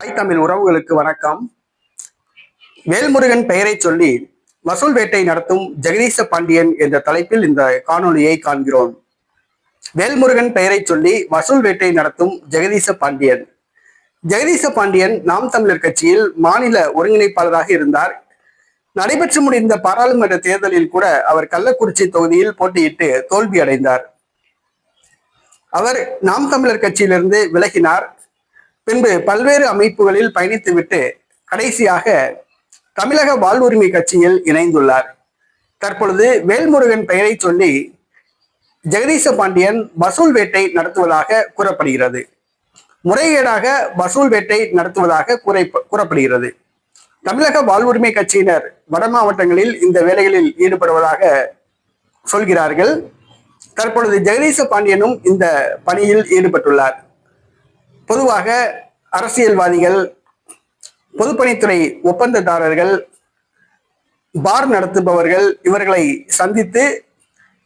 தாய் தமிழ் உறவுகளுக்கு வணக்கம். வேல்முருகன் பெயரை சொல்லி வசூல் வேட்டை நடத்தும் ஜெகதீச பாண்டியன் என்ற தலைப்பில் இந்த காணொலியை காண்கிறோம். வேல்முருகன் பெயரை சொல்லி வசூல் வேட்டை நடத்தும் ஜெகதீச பாண்டியன். ஜெகதீச பாண்டியன் நாம் தமிழர் கட்சியில் மாநில ஒருங்கிணைப்பாளராக இருந்தார். நடைபெற்று முடிந்த பாராளுமன்ற தேர்தலில் கூட அவர் கள்ளக்குறிச்சி தொகுதியில் போட்டியிட்டு தோல்வி அடைந்தார். அவர் நாம் தமிழர் கட்சியிலிருந்து விலகினார். பின்பு பல்வேறு அமைப்புகளில் பயணித்துவிட்டு கடைசியாக தமிழக வாழ்வுரிமை கட்சியில் இணைந்துள்ளார். தற்பொழுது வேல்முருகன் பெயரை சொல்லி ஜெகதீச பாண்டியன் வசூல் வேட்டை நடத்துவதாக கூறப்படுகிறது. முறைகேடாக வசூல் வேட்டை நடத்துவதாக கூறப்படுகிறது. தமிழக வாழ்வுரிமை கட்சியினர் வட மாவட்டங்களில் இந்த வேலைகளில் ஈடுபடுவதாக சொல்கிறார்கள். தற்பொழுது ஜெகதீச பாண்டியனும் இந்த பணியில் ஈடுபட்டுள்ளார். பொதுவாக அரசியல்வாதிகள், பொதுப்பணித்துறை ஒப்பந்ததாரர்கள், பார் நடத்துபவர்கள் இவர்களை சந்தித்து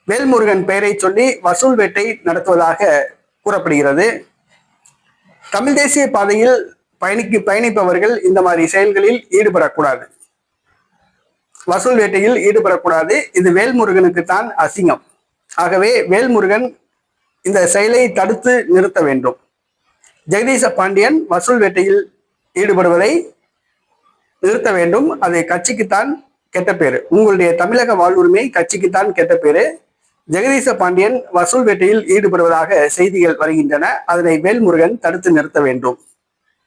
வேல்முருகன் பெயரை சொல்லி வசூல் வேட்டை நடத்துவதாக கூறப்படுகிறது. தமிழ் தேசிய பாதையில் பயணிப்பவர்கள் இந்த மாதிரி செயல்களில் ஈடுபடக்கூடாது, வசூல் வேட்டையில் ஈடுபடக்கூடாது. இது வேல்முருகனுக்கு தான் அசிங்கம். ஆகவே வேல்முருகன் இந்த செயலை தடுத்து நிறுத்த வேண்டும். ஜெகதீச பாண்டியன் வசூல் வேட்டையில் ஈடுபடுவதை நிறுத்த வேண்டும். அது கட்சிக்குத்தான் கெட்ட பேரு. உங்களுடைய தமிழக வாழ்வுரிமை கட்சிக்குத்தான் கெட்ட பேரு. ஜெகதீச பாண்டியன் வசூல் வேட்டையில் ஈடுபடுவதாக செய்திகள் வருகின்றன. அதனை வேல்முருகன் தடுத்து நிறுத்த வேண்டும்.